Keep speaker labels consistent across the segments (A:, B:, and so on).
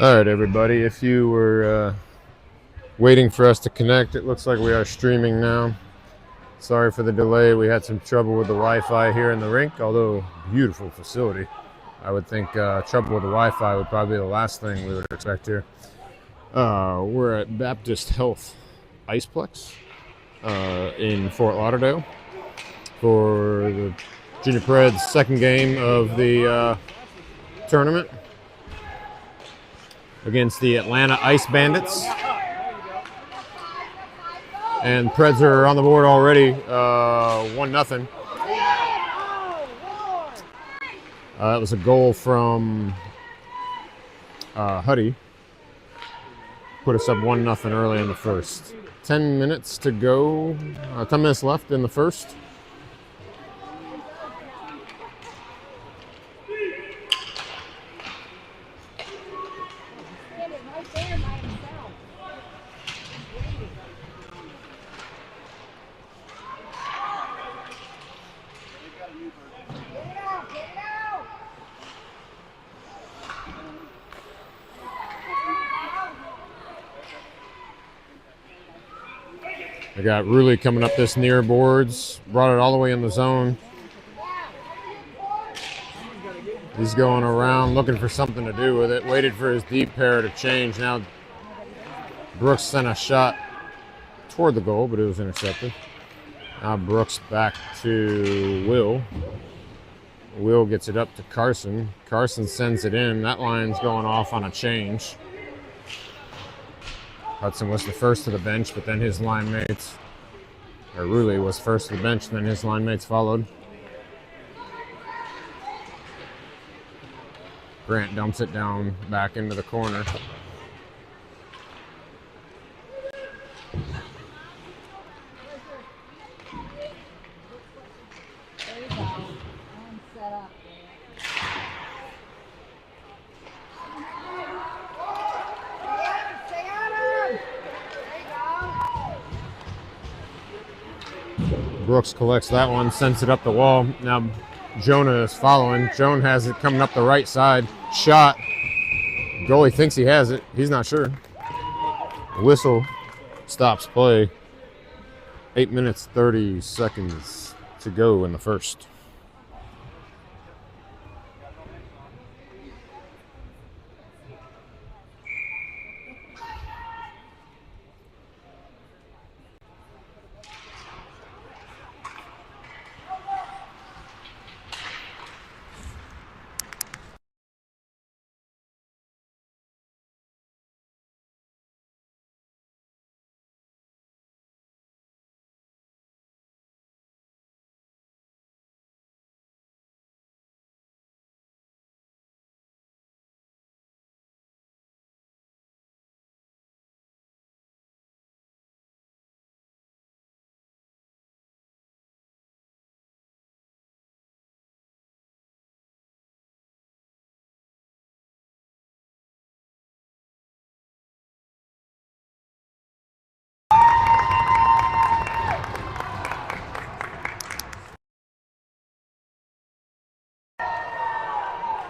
A: All right, everybody. If you were waiting for us to connect, it looks like we are streaming now. Sorry for the delay. We had some trouble with the Wi-Fi here in the rink, although beautiful facility. I would think trouble with the Wi-Fi would probably be the last thing we would expect here. We're at Baptist Health Iceplex in Fort Lauderdale for the Junior Preds' second game of the tournament against the Atlanta Ice Bandits. And Preds are on the board already, 1-0. That was a goal from Huddy. Put us up 1-0 early in the first. 10 minutes to go, 10 minutes left in the first. I got Rulli coming up this near boards, brought it all the way in the zone. He's going around looking for something to do with it, waited for his deep pair to change. Now Brooks sent a shot toward the goal, but it was intercepted. Now Brooks back to Will. Will gets it up to Carson. Carson sends it in. That line's going off on a change. Hudson was the first to the bench, but then his line mates, or Rulli was first to the bench, and then his line mates followed. Grant dumps it down back into the corner. Brooks collects that one, sends it up the wall. Now Jonah is following. Jonah has it coming up the right side. Shot. Goalie thinks he has it. He's not sure. Whistle stops play. 8 minutes, 30 seconds to go in the first.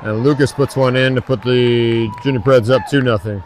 A: And Lucas puts one in to put the Junior Preds up 2-0.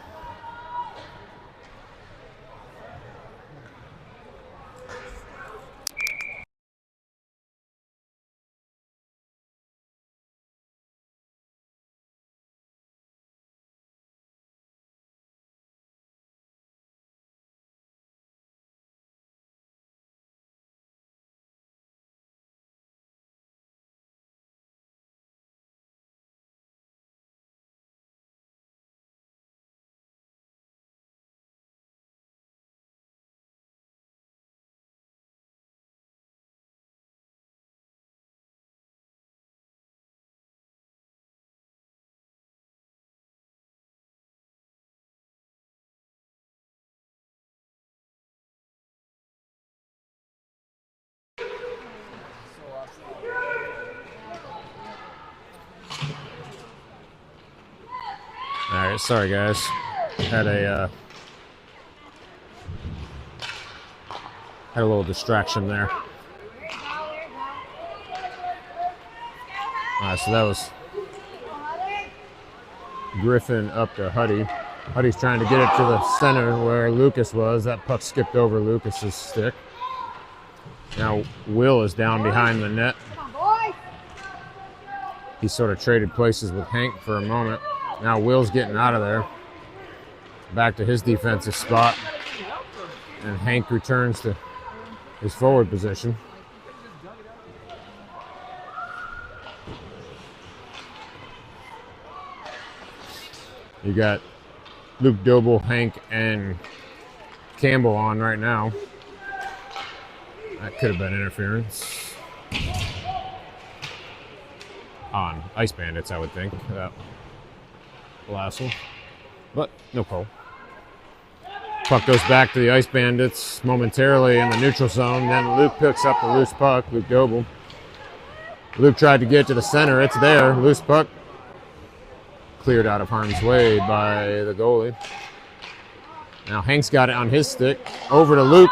A: All right, sorry guys. Had a little distraction there. All right, so that was Griffin up to Huddy. Huddy's trying to get it to the center where Lucas was. That puck skipped over Lucas's stick. Now Will is down behind the net. He sort of traded places with Hank for a moment. Now Will's getting out of there. Back to his defensive spot. And Hank returns to his forward position. You got Luke Doble, Hank, and Campbell on right now. That could have been interference. On Ice Bandits, I would think. That last one. But no call. Puck goes back to the Ice Bandits momentarily in the neutral zone. Then Luke picks up the loose puck, Luke Doble. Luke tried to get to the center. It's there. Loose puck. Cleared out of harm's way by the goalie. Now Hank's got it on his stick. Over to Luke.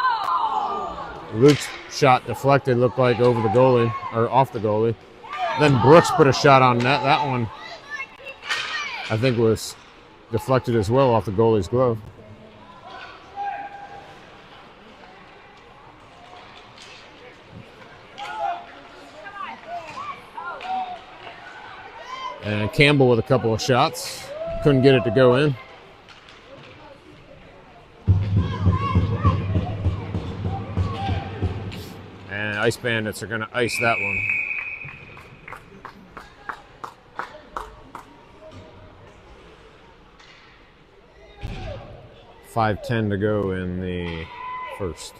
A: Luke's shot deflected, looked like over the goalie, or off the goalie. Then Brooks put a shot on net. That one, I think, was deflected as well off the goalie's glove. And Campbell with a couple of shots. Couldn't get it to go in. And Ice Bandits are going to ice that one. .5:10 to go in the first.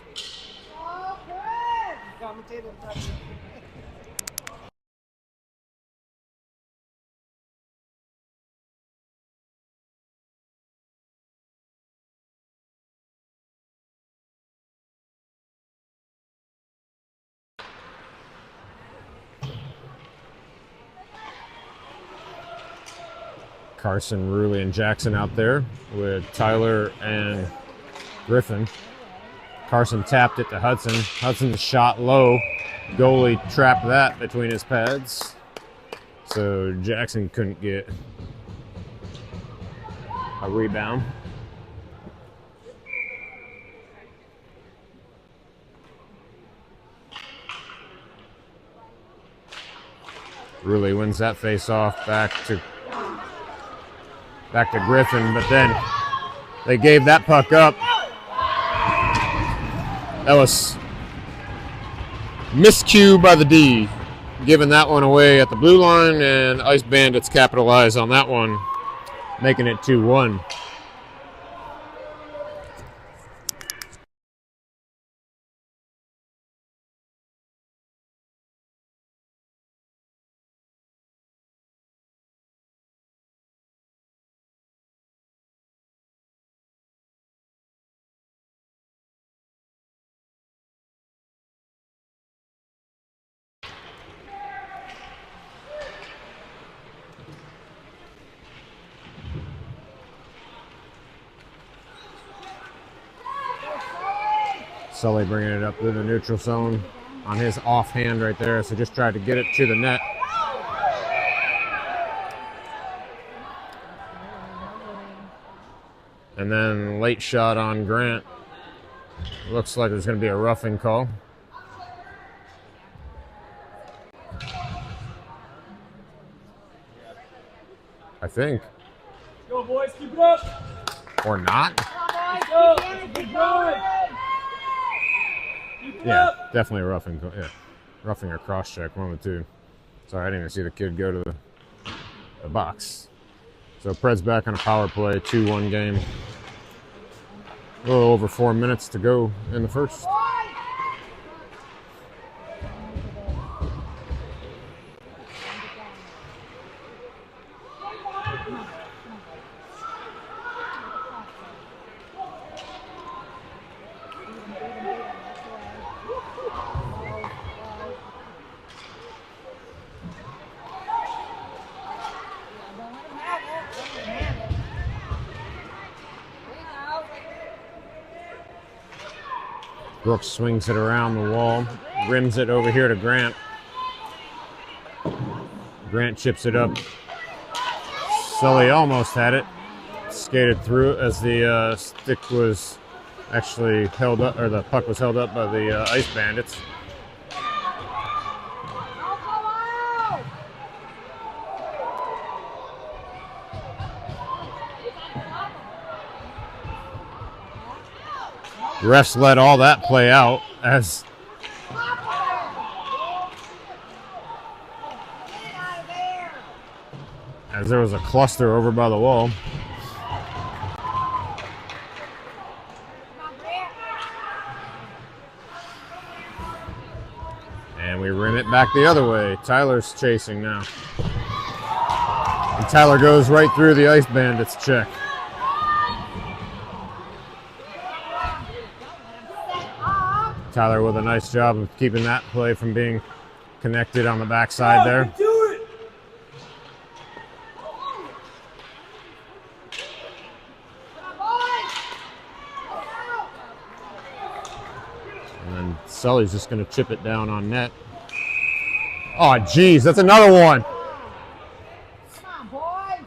A: Carson, Ruley, and Jackson out there with Tyler and Griffin. Carson tapped it to Hudson. Hudson's shot low. Goalie trapped that between his pads. So Jackson couldn't get a rebound. Ruley wins that face-off back to Griffin, but then they gave that puck up. That was miscue by the D, giving that one away at the blue line, and Ice Bandits capitalize on that one, making it 2-1. Sully bringing it up to the neutral zone on his offhand right there, so just tried to get it to the net. And then late shot on Grant. Looks like there's going to be a roughing call. I think.
B: Go, boys, keep it up.
A: Or not.
B: Go. Keep going.
A: Yeah, definitely a roughing. Yeah, roughing or cross check, one of the two. Sorry, I didn't even see the kid go to the box. So Preds back on a power play, 2-1 game. A little over 4 minutes to go in the first. Brooks swings it around the wall, rims it over here to Grant. Grant chips it up Sully almost had it. Skated through it as the stick was actually held up, or the puck was held up by the Ice Bandits. Refs let all that play out as there was a cluster over by the wall. And we rim it back the other way. Tyler's chasing now. And Tyler goes right through the Ice Bandits check. Tyler with a nice job of keeping that play from being connected on the backside there. And then Sully's just going to chip it down on net. Oh, geez, that's another one.
C: Come on, boys.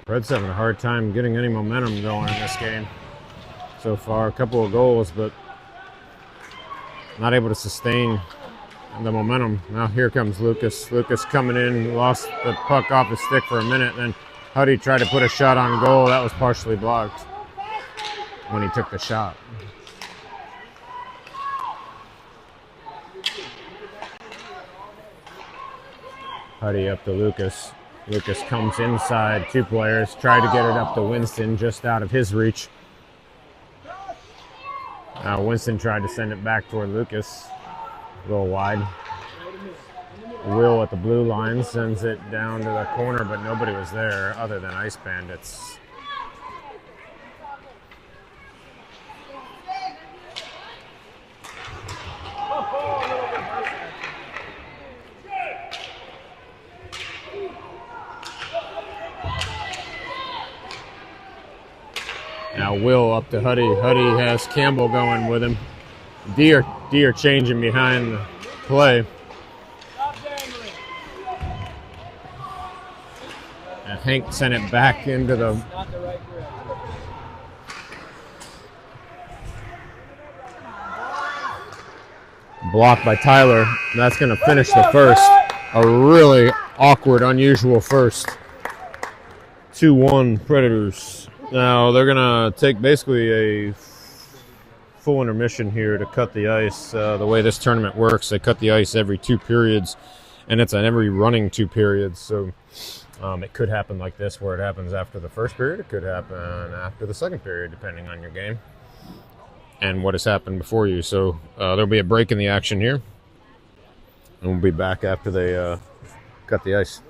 A: Preds having a hard time getting any momentum going in this game so far. A couple of goals, but not able to sustain the momentum. Now here comes Lucas. Lucas coming in, lost the puck off his stick for a minute, then Huddy tried to put a shot on goal. That was partially blocked when he took the shot. Huddy up to Lucas. Lucas comes inside, two players, tried to get it up to Winston, just out of his reach. Winston tried to send it back toward Lucas, a little wide. Will at the blue line sends it down to the corner, but nobody was there other than Ice Bandits. Now Will up to Huddy. Huddy has Campbell going with him. Deer changing behind the play. And Hank sent it back into the... blocked by Tyler. That's going to finish the first. A really awkward, unusual first. 2-1 Predators. Now they're going to take basically a full intermission here to cut the ice. The way this tournament works, they cut the ice every 2 periods, and it's on every running 2 periods. So it could happen like this, where it happens after the first period. It could happen after the second period, depending on your game and what has happened before you. So there'll be a break in the action here, and we'll be back after they cut the ice.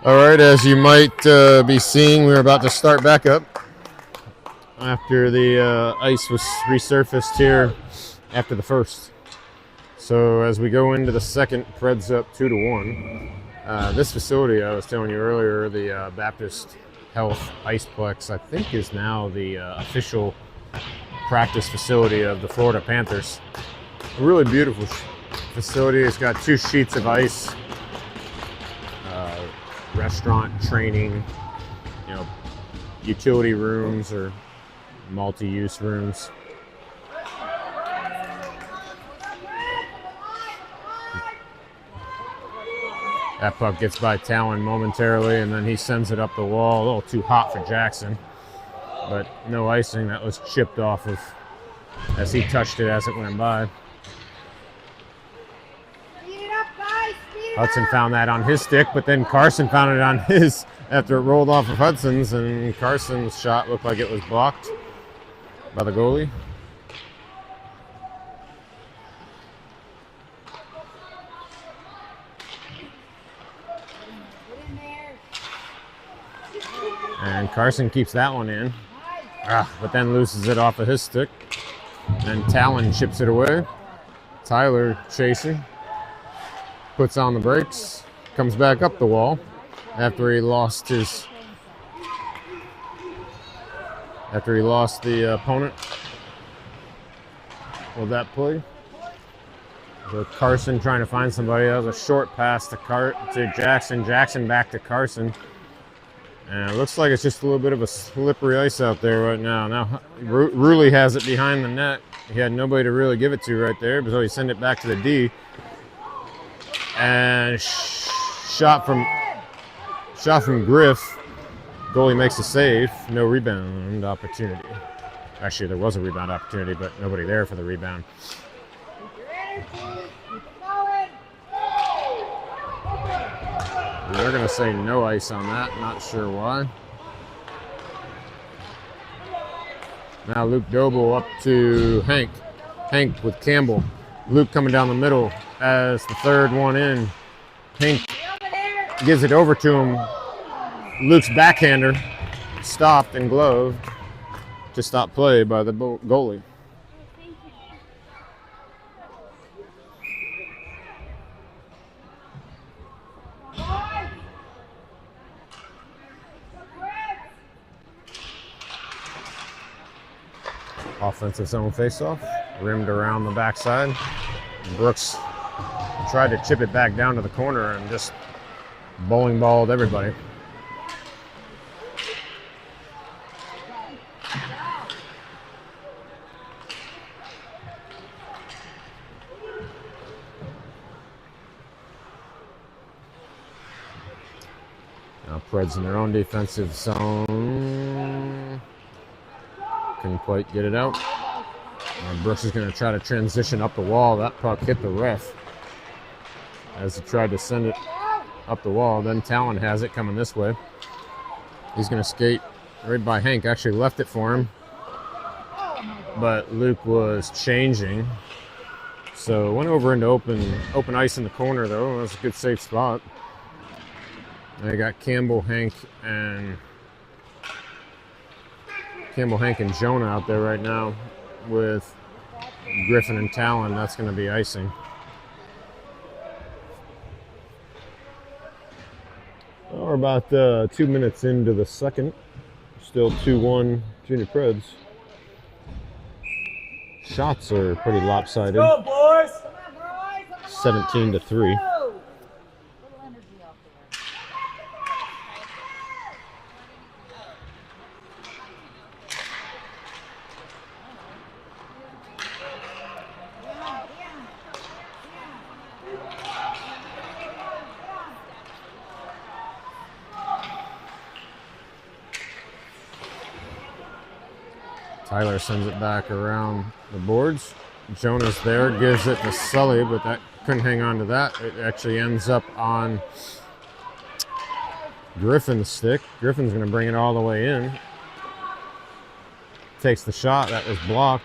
A: All right, as you might be seeing, we're about to start back up after the ice was resurfaced here after the first. So as we go into the second, Preds up 2-1. This facility I was telling you earlier, the Baptist Health Iceplex, I think is now the official practice facility of the Florida Panthers. A really beautiful facility. It's got 2 sheets of ice, restaurant, training, utility rooms or multi-use rooms. That puck gets by Talon momentarily, and then he sends it up the wall. A little too hot for Jackson, but no icing. That was chipped off of as he touched it as it went by. Hudson found that on his stick, but then Carson found it on his after it rolled off of Hudson's, and Carson's shot looked like it was blocked by the goalie. And Carson keeps that one in, but then loses it off of his stick. And Talon chips it away. Tyler chasing, puts on the brakes, comes back up the wall after he lost the opponent with that play. So Carson trying to find somebody. That was a short pass to Jackson. Jackson back to Carson. And it looks like it's just a little bit of a slippery ice out there right now. Now, Ruley has it behind the net. He had nobody to really give it to right there, so he sent it back to the D. And shot from Griff. Goalie makes a save. No rebound opportunity. Actually, there was a rebound opportunity, but nobody there for the rebound. They're going to say no ice on that. Not sure why. Now Luke Doble up to Hank. Hank with Campbell. Luke coming down the middle as the third one in. Hank gives it over to him. Luke's backhander stopped and gloved to stop play by the goalie. Offensive zone faceoff, rimmed around the backside. Brooks tried to chip it back down to the corner and just bowling balled everybody. Now Preds in their own defensive zone. Couldn't quite get it out. Brooks is going to try to transition up the wall. That puck hit the ref as he tried to send it up the wall. Then Talon has it coming this way. He's going to skate right by Hank. Actually left it for him, but Luke was changing. So went over into open ice in the corner though. That was a good safe spot. They got Campbell, Hank, and Jonah out there right now with Griffin and Talon. That's going to be icing. Well, we're about 2 minutes into the second. Still 2-1 Junior Preds. Shots are pretty lopsided.
B: Go, boys!
A: 17-3. Tyler sends it back around the boards. Jonah's there, gives it to Sully, but that couldn't hang on to that. It actually ends up on Griffin's stick. Griffin's going to bring it all the way in. Takes the shot. That was blocked.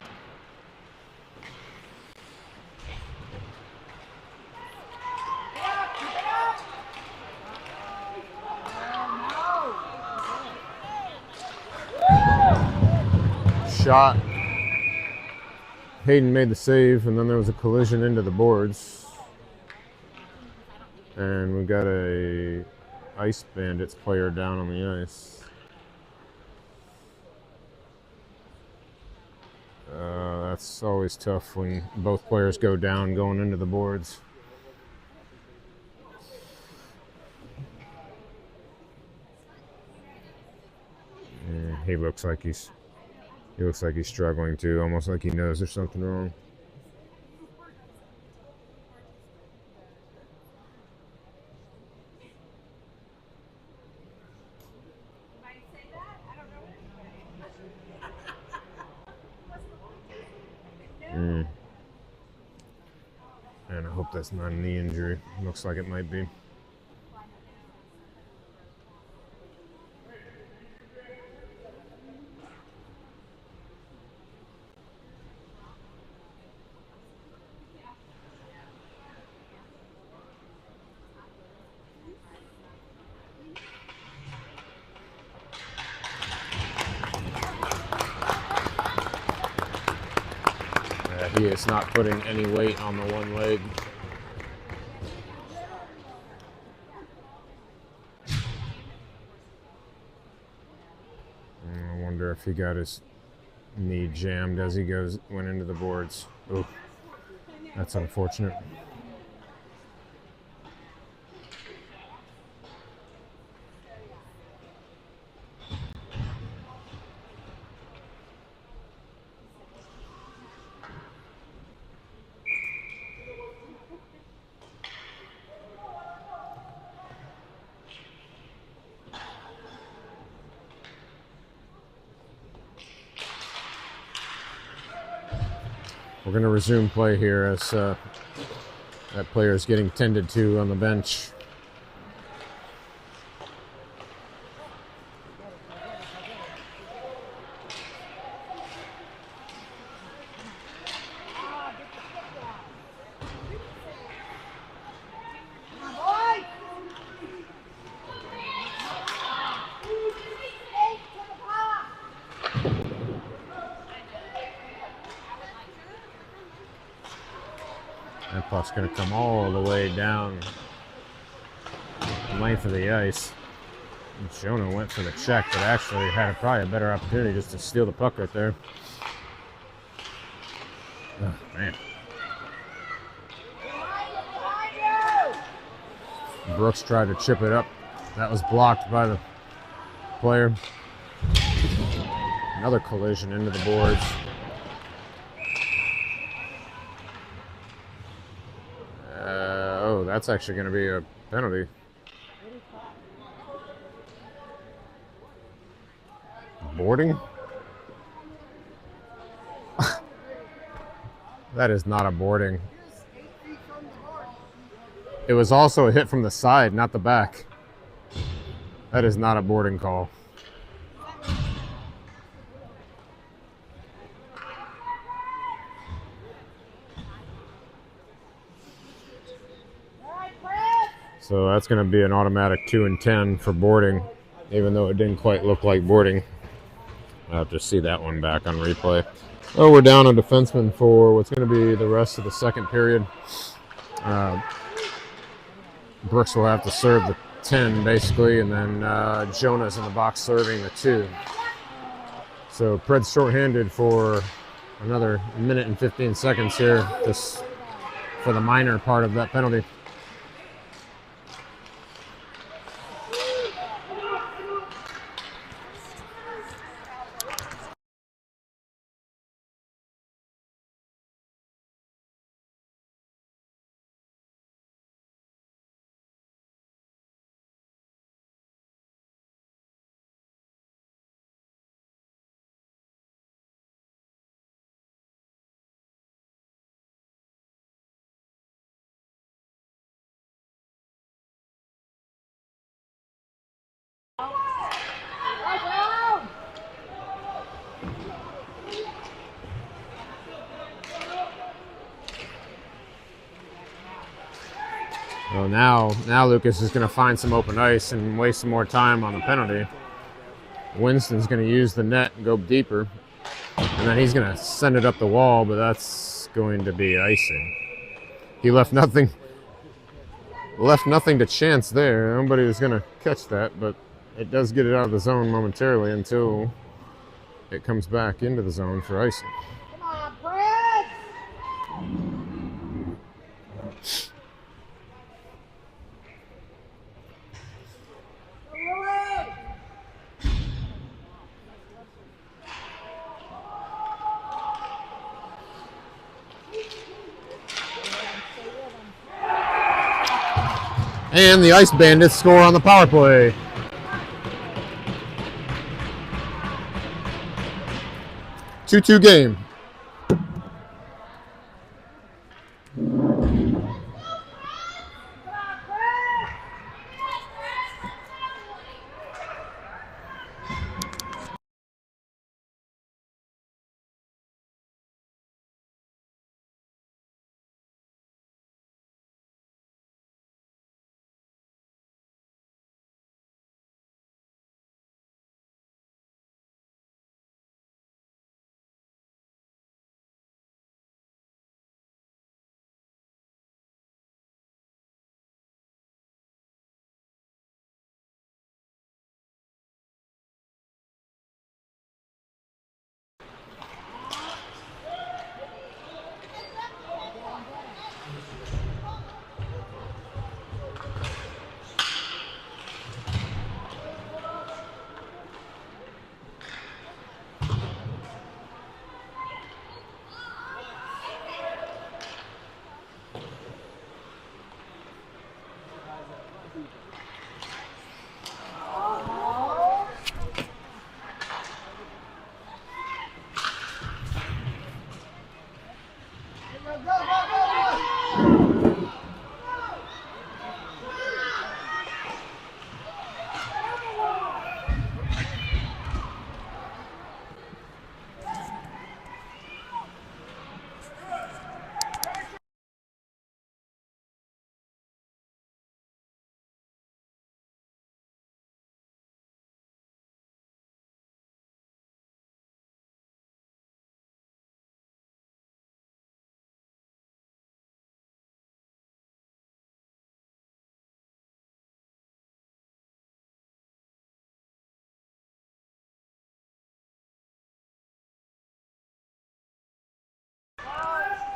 A: shot. Hayden made the save, and then there was a collision into the boards. And we got a Ice Bandits player down on the ice. That's always tough when both players go down going into the boards. Yeah, he looks like he's struggling too, almost like he knows there's something wrong. And I hope that's not a knee injury. Looks like it might be. He is not putting any weight on the one leg. I wonder if he got his knee jammed as he went into the boards. Ooh, that's unfortunate. We're going to resume play here as that player is getting tended to on the bench. That puck's going to come all the way down the length of the ice. And Jonah went for the check, but actually had probably a better opportunity just to steal the puck right there. Oh, man. Brooks tried to chip it up. That was blocked by the player. Another collision into the boards. Oh, that's actually going to be a penalty. Boarding? That is not a boarding. It was also a hit from the side, not the back. That is not a boarding call. So that's going to be an automatic 2 and 10 for boarding, even though it didn't quite look like boarding. I'll have to see that one back on replay. Oh, we're down a defenseman for what's going to be the rest of the second period. Brooks will have to serve the 10, basically, and then Jonah's in the box serving the 2. So Preds shorthanded for another minute and 15 seconds here, just for the minor part of that penalty. Well, now Lucas is going to find some open ice and waste some more time on the penalty. Winston's going to use the net and go deeper. And then he's going to send it up the wall, but that's going to be icing. He left nothing to chance there. Nobody was going to catch that, but it does get it out of the zone momentarily until it comes back into the zone for icing.
C: Come on, Preds!
A: And the Ice Bandits score on the power play. Two-two game.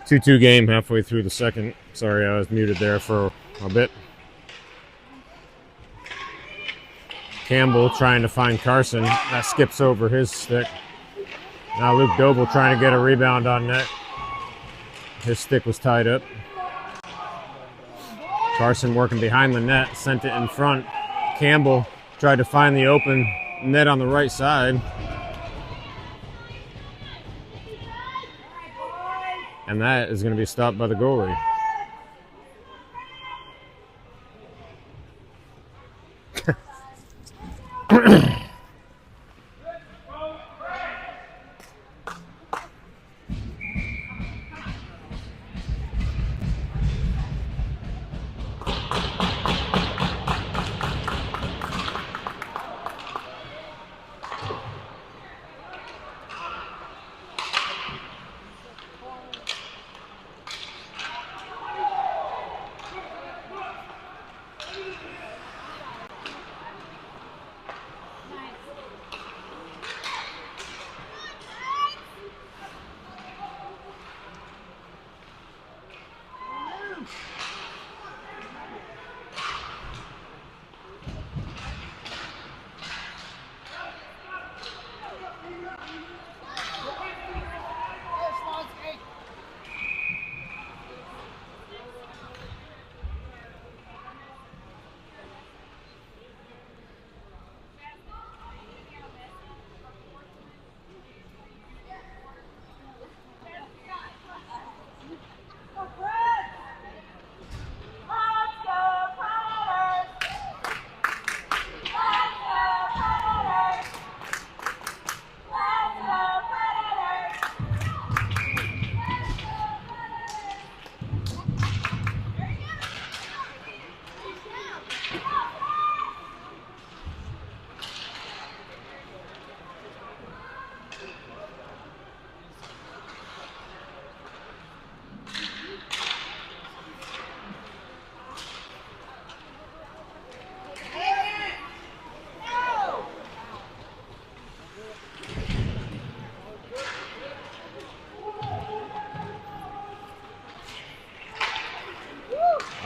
A: Two-two game halfway through the second. Sorry, I was muted there for a bit. Campbell trying to find Carson. That skips over his stick. Now Luke Doble trying to get a rebound on net. His stick was tied up. Carson working behind the net, sent it in front. Campbell tried to find the open net on the right side. And that is going to be stopped by the goalie.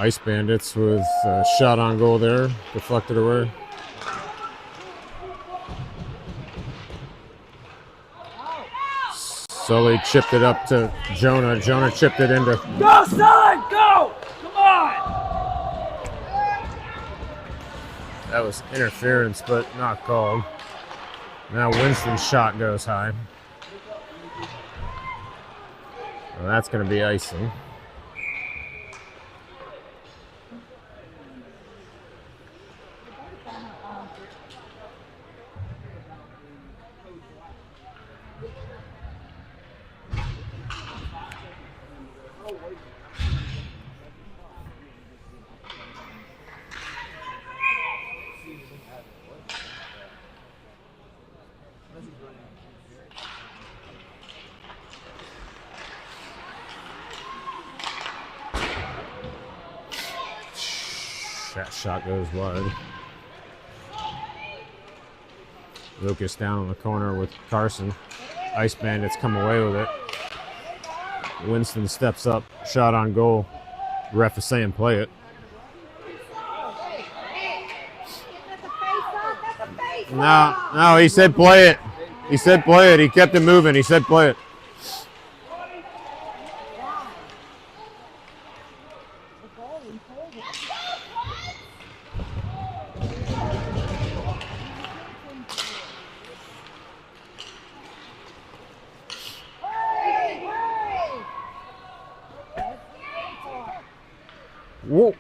A: Ice Bandits with a shot on goal there, deflected away. Sully chipped it up to Jonah. Jonah chipped it into.
B: Go, Sully! Go! Come on!
A: That was interference, but not called. Now Winston's shot goes high. Well, that's going to be icing. That shot goes wide. Lucas down in the corner with Carson. Ice Bandits come away with it. Winston steps up, shot on goal. Ref is saying play it. No, he said play it. He said play it. He kept it moving. He said play it. Whoa.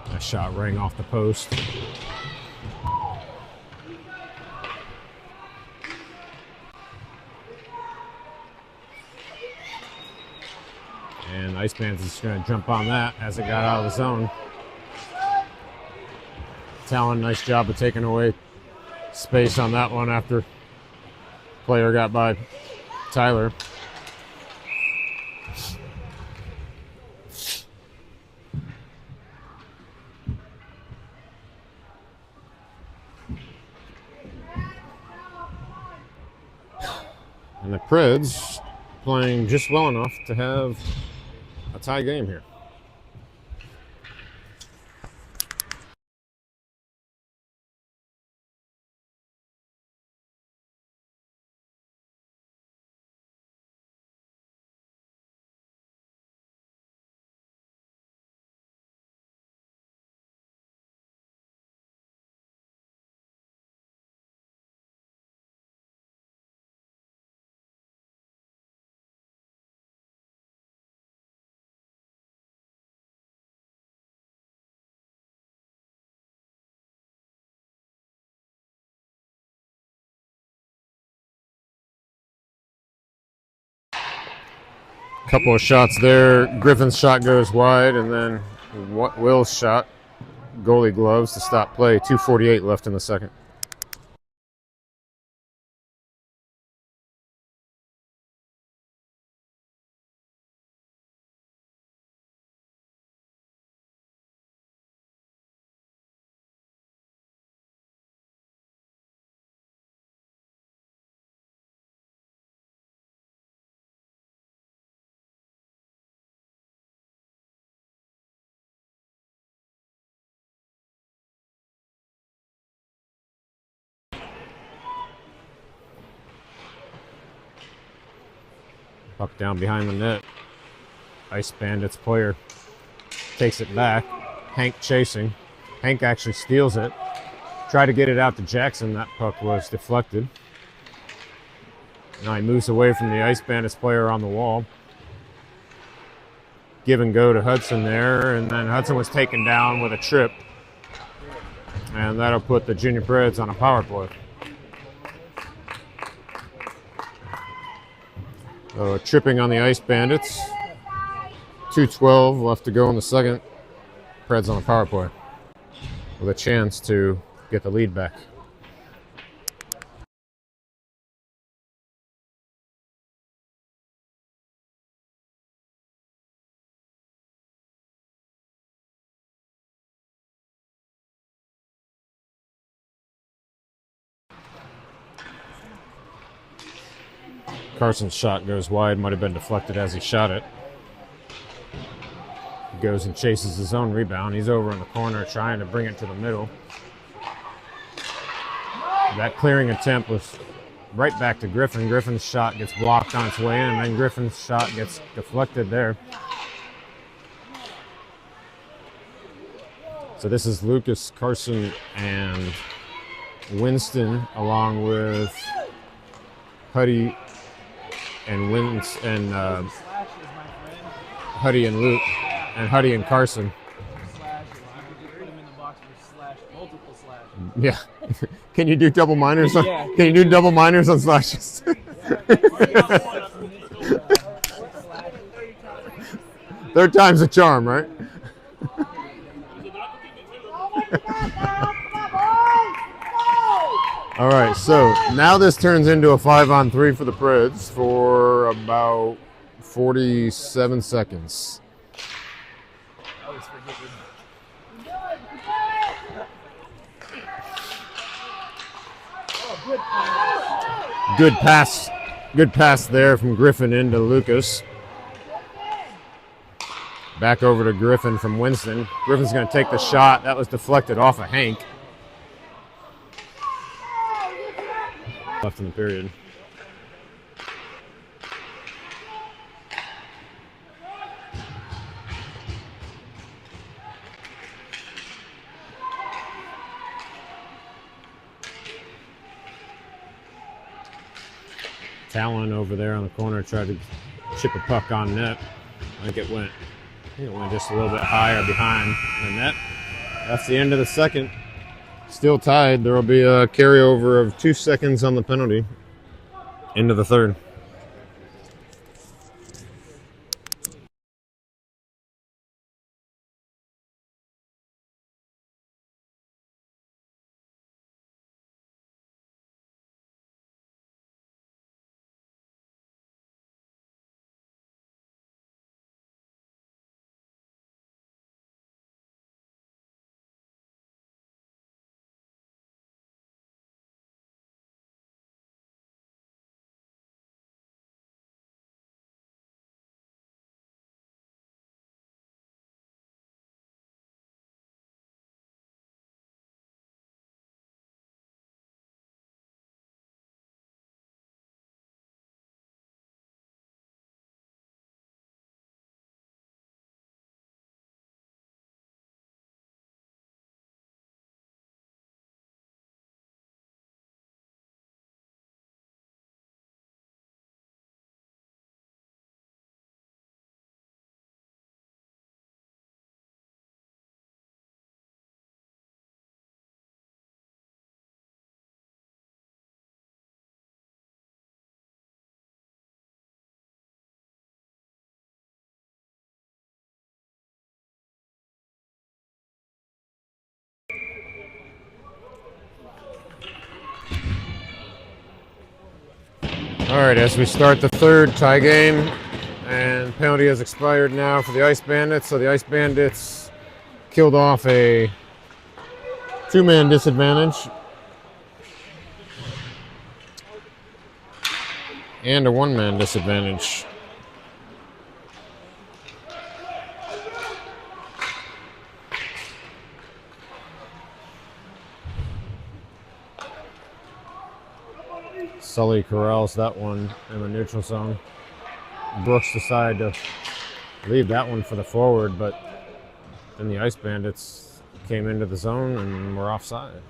A: That shot rang off the post. And Ice Bandits is going to jump on that as it got out of the zone. Talon, nice job of taking away space on that one after player got by Tyler. And the Preds playing just well enough to have a tie game here. Couple of shots there. Griffin's shot goes wide, and then Will's shot, goalie gloves to stop play. 2:48 left in the second. Puck down behind the net. Ice Bandits player takes it back. Hank chasing. Hank actually steals it. Tried to get it out to Jackson. That puck was deflected. Now he moves away from the Ice Bandits player on the wall. Give and go to Hudson there, and then Hudson was taken down with a trip. And that'll put the Junior Preds on a power play. Tripping on the Ice Bandits. 2:12 left to go in the second. Preds on a power play with a chance to get the lead back. Carson's shot goes wide, might have been deflected as he shot it. He goes and chases his own rebound. He's over in the corner trying to bring it to the middle. That clearing attempt was right back to Griffin. Griffin's shot gets blocked on its way in, and then Griffin's shot gets deflected there. So this is Lucas, Carson, and Winston, along with Huddy and Huddy and Luke, and Huddy and Carson. Yeah. Can you do double minors on?
B: Yeah.
A: Can you do double minors on slashes? Third time's a charm, right? All right, so now this turns into a 5-on-3 for the Preds for about 47 seconds. Good pass there from Griffin into Lucas. Back over to Griffin from Winston. Griffin's going to take the shot. That was deflected off of Hank. Left in the period. Talon over there on the corner tried to chip a puck on net. I think it went just a little bit higher behind the net. That's the end of the second. Still tied. There will be a carryover of 2 seconds on the penalty into the third. All right, as we start the third tie game, and penalty has expired now for the Ice Bandits. So the Ice Bandits killed off a 2-man disadvantage and a 1-man disadvantage. Sully corrals that one in the neutral zone. Brooks decided to leave that one for the forward, but then the Ice Bandits came into the zone and were offside.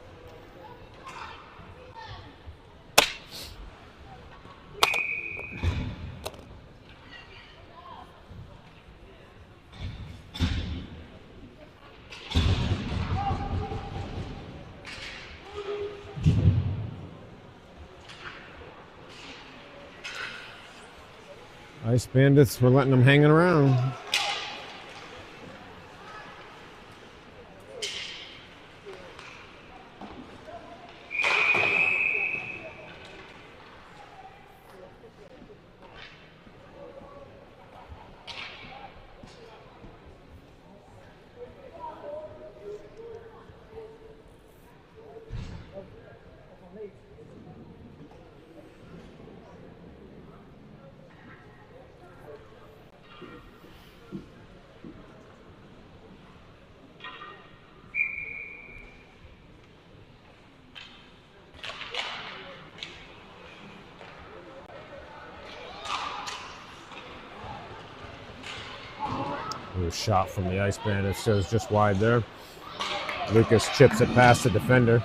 A: Ice Bandits were letting them hanging around. Ooh, shot from the Ice Bandits goes just wide there. Lucas chips it past the defender,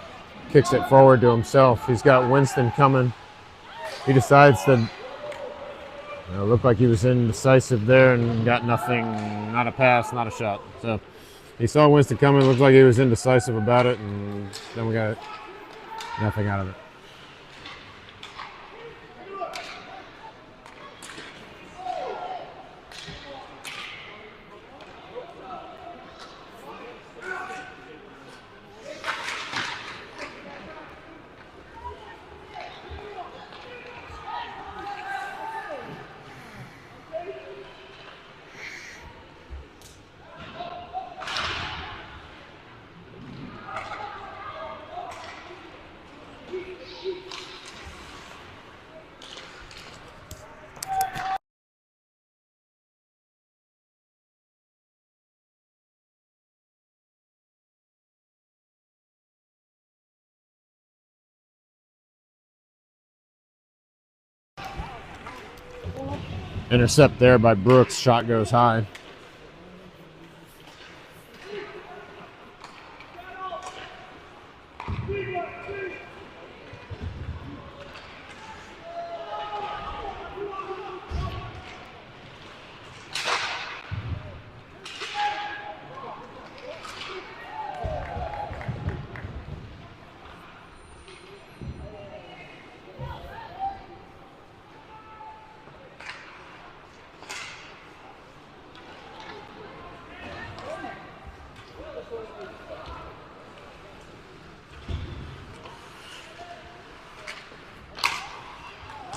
A: kicks it forward to himself. He's got Winston coming. He decides to look like he was indecisive there and got nothing, not a pass, not a shot. So he saw Winston coming, looked like he was indecisive about it, and then we got nothing out of it. Intercept there by Brooks. Shot goes high.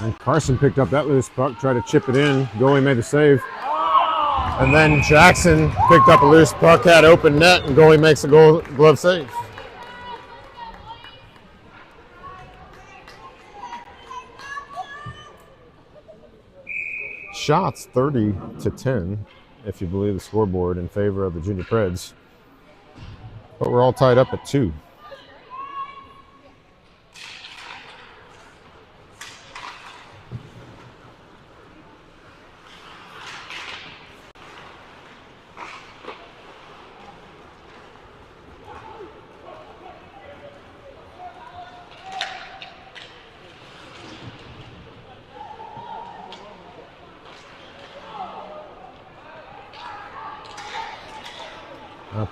A: And Carson picked up that loose puck, tried to chip it in. Goalie made the save. And then Jackson picked up a loose puck, had open net, and goalie makes a glove save. Shots 30-10, if you believe the scoreboard, in favor of the Junior Preds. But we're all tied up at 2.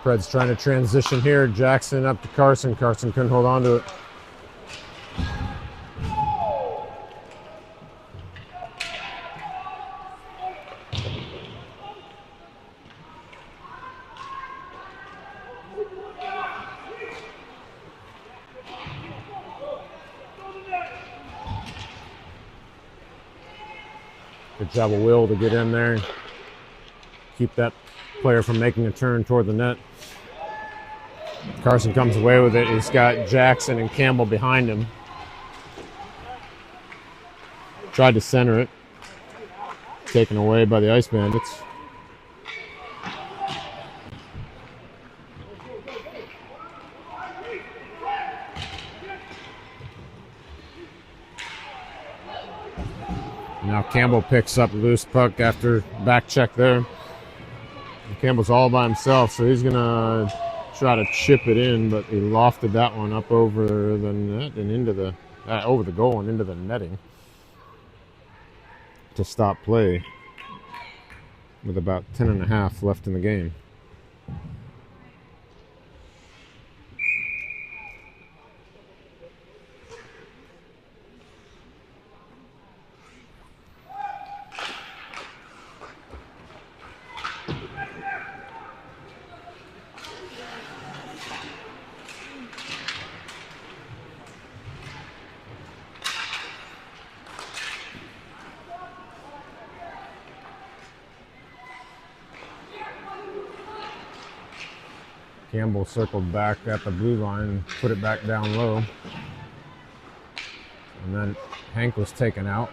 A: Preds trying to transition here. Jackson up to Carson. Carson couldn't hold on to it. Good job of Will to get in there and keep that player from making a turn toward the net. Carson comes away with it. He's got Jackson and Campbell behind him. Tried to center it. Taken away by the Ice Bandits. Now Campbell picks up a loose puck after back check there. Campbell's all by himself, so he's gonna try to chip it in, but he lofted that one up over the net and into the over the goal and into the netting to stop play with about 10.5 left in the game. Campbell circled back at the blue line, put it back down low. And then Hank was taken out.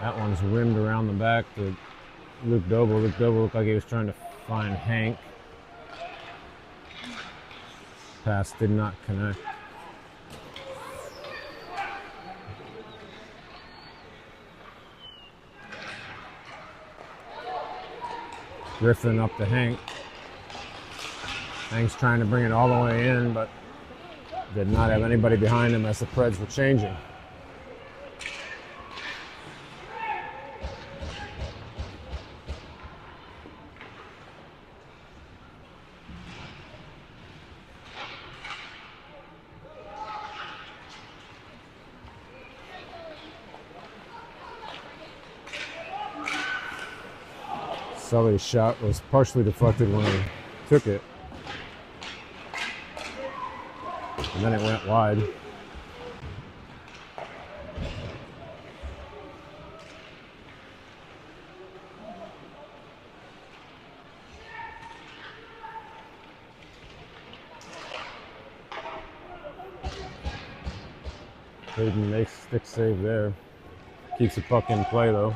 A: That one's rimmed around the back to Luke Doble. Luke Doble looked like he was trying to find Hank. Pass did not connect. Griffin up to Hank. Hank's trying to bring it all the way in, but did not have anybody behind him as the Preds were changing. Sully's shot was partially deflected when he took it. And then it went wide. Hayden makes a stick save there. Keeps the puck in play though.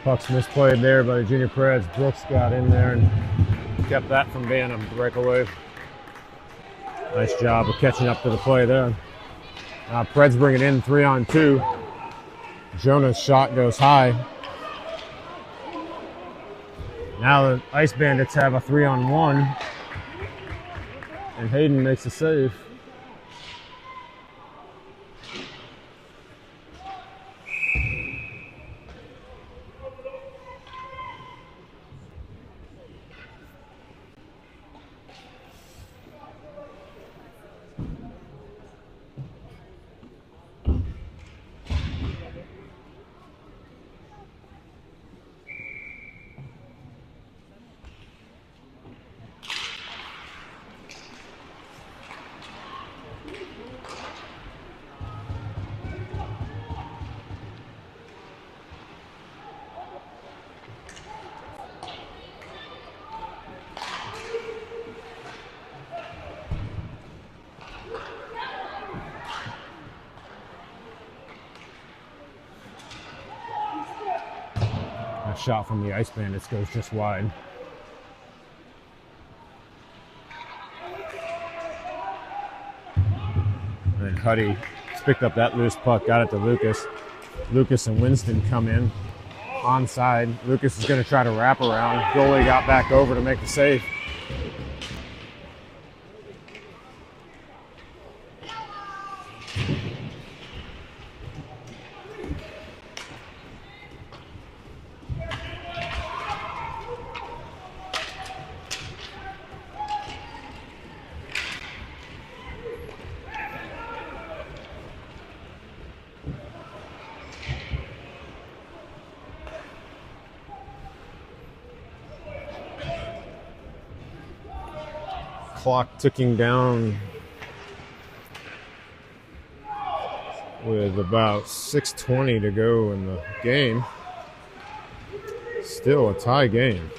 A: Puck's misplayed there by the junior Preds. Brooks got in there and kept that from being a breakaway. Nice job of catching up to the play there. Preds bring it in 3-on-2. Jonah's shot goes high. Now the Ice Bandits have a 3-on-1. And Hayden makes a save. A shot from the Ice Bandits goes just wide. And Huddy picked up that loose puck, got it to Lucas. Lucas and Winston come in onside. Lucas is going to try to wrap around. Goalie got back over to make the save. Clock ticking down with about 6:20 to go in the game. Still a tie game.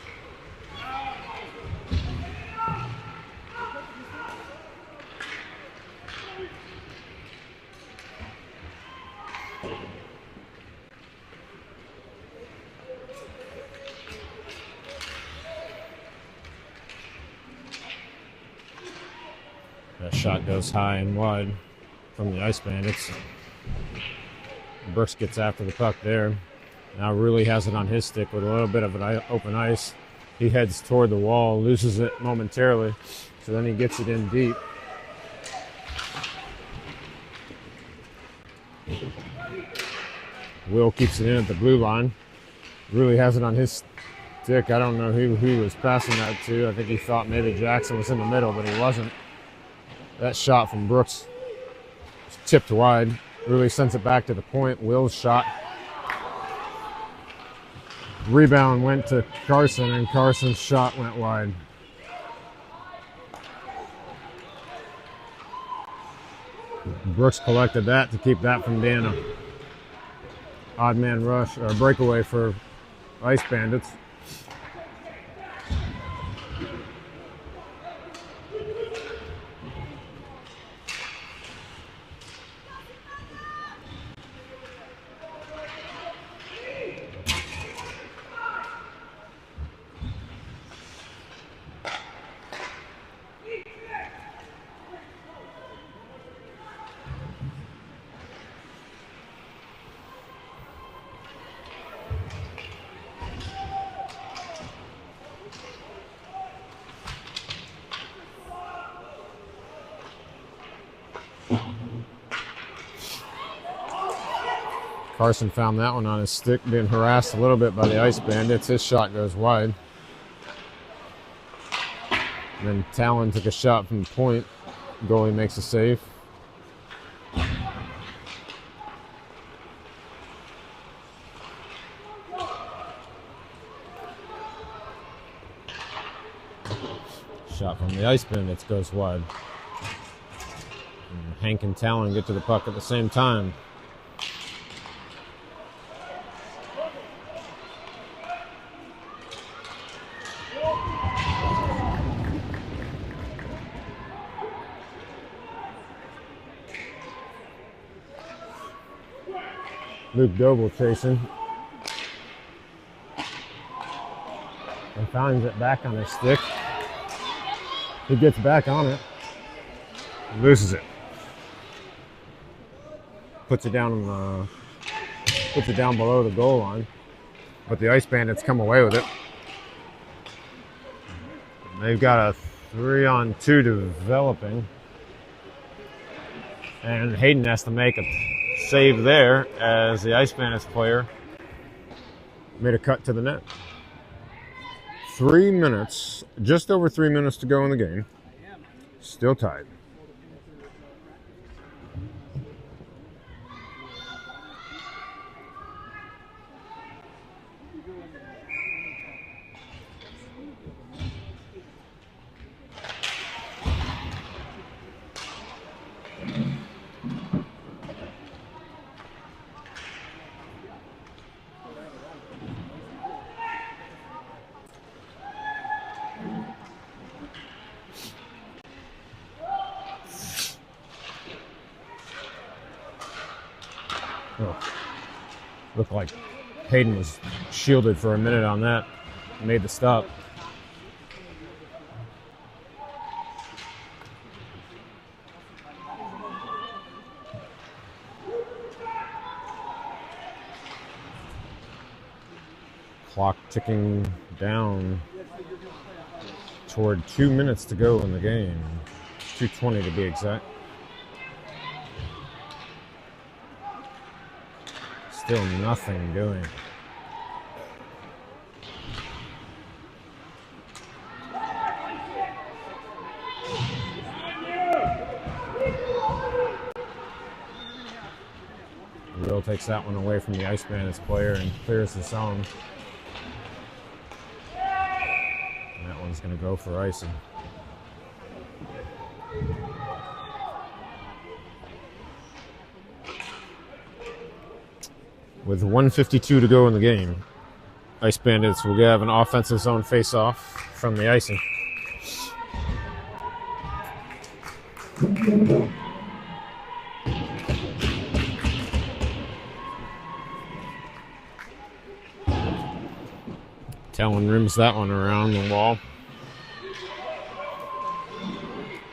A: That shot goes high and wide from the Ice Bandits. Brooks gets after the puck there. Now Rulli has it on his stick with a little bit of an open ice. He heads toward the wall, loses it momentarily, so then he gets it in deep. Will keeps it in at the blue line. Rulli has it on his stick. I don't know who he was passing that to. I think he thought maybe Jackson was in the middle, but he wasn't. That shot from Brooks was tipped wide. Rulli sends it back to the point. Will's shot. Rebound went to Carson, and Carson's shot went wide. Brooks collected that to keep that from being an odd man rush or breakaway for Ice Bandits. Carson found that one on his stick, being harassed a little bit by the Ice Bandits. His shot goes wide. And then Talon took a shot from the point. Goalie makes a save. Shot from the Ice Bandits goes wide. And Hank and Talon get to the puck at the same time. Luke Doble chasing. And finds it back on his stick. He gets back on it. Loses it. Puts it down below the goal line. But the Ice Bandits come away with it. They've got a 3-on-2 developing. And Hayden has to make a save there as the Ice Bandits player made a cut to the net. 3 minutes, just over 3 minutes to go in the game. Still tied. Oh, looked like Hayden was shielded for a minute on that. Made the stop. Clock ticking down toward 2 minutes to go in the game. 2:20 to be exact. Still nothing doing. Will takes that one away from the Ice Bandits player and clears the zone. And that one's going to go for icing. With 1:52 to go in the game, Ice Bandits will have an offensive zone face-off from the icing. Talon rims that one around the wall.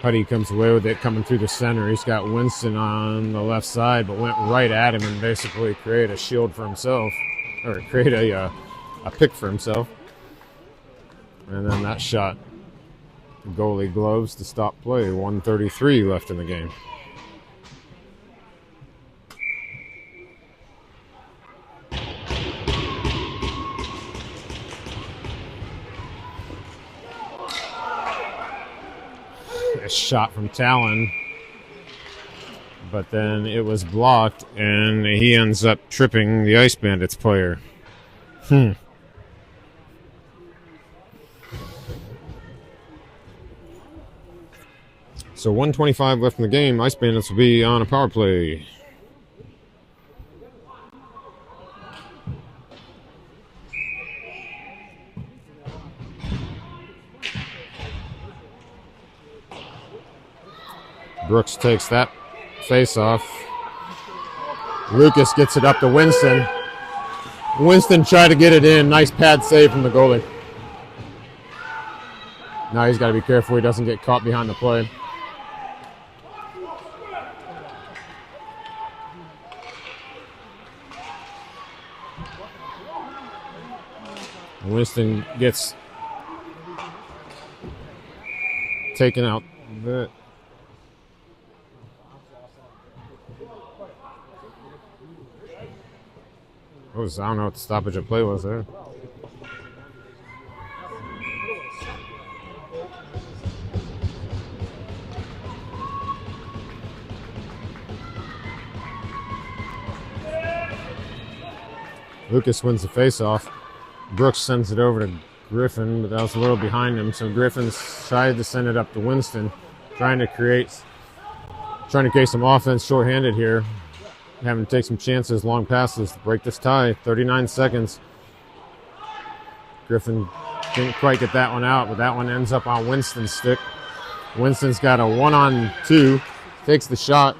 A: Huddy comes away with it coming through the center. He's got Winston on the left side, but went right at him and basically created a shield for himself, or created a pick for himself. And then that shot, the goalie gloves to stop play. 1:33 left in the game. A shot from Talon, but then it was blocked and he ends up tripping the Ice Bandits player. So 1:25 left in the game. Ice Bandits will be on a power play. Brooks takes that face-off. Lucas gets it up to Winston. Winston tried to get it in. Nice pad save from the goalie. Now he's got to be careful he doesn't get caught behind the play. Winston gets taken out. But I don't know what the stoppage of play was there. Lucas wins the face-off. Brooks sends it over to Griffin, but that was a little behind him. So Griffin's tried to send it up to Winston, trying to create some offense shorthanded here. Having to take some chances, long passes to break this tie. 39 seconds. Griffin didn't quite get that one out, but that one ends up on Winston's stick. Winston's got a 1-on-2, takes the shot,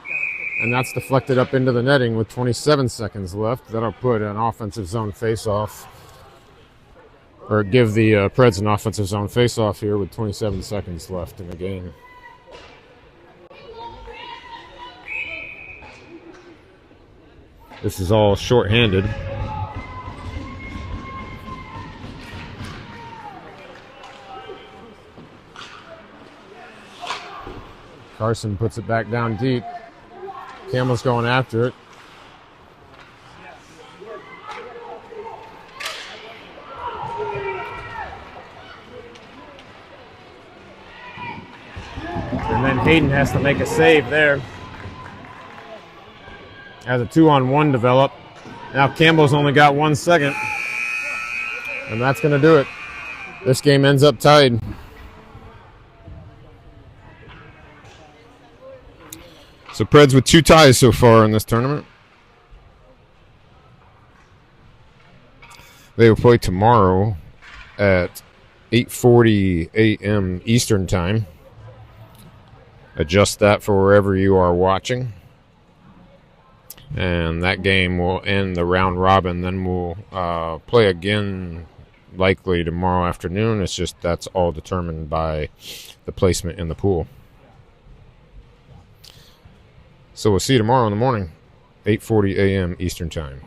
A: and that's deflected up into the netting with 27 seconds left. That'll put an offensive zone face-off, or give the Preds an offensive zone face-off here with 27 seconds left in the game. This is all shorthanded. Carson puts it back down deep. Campbell's going after it. And then Hayden has to make a save there. As a 2-on-1 develop. Now Campbell's only got 1 second. And that's going to do it. This game ends up tied. So Preds with 2 ties so far in this tournament. They will play tomorrow at 8:40 a.m. Eastern Time. Adjust that for wherever you are watching. And that game will end the round robin. Then we'll play again likely tomorrow afternoon. It's just that's all determined by the placement in the pool. So we'll see you tomorrow in the morning, 8:40 a.m. Eastern Time.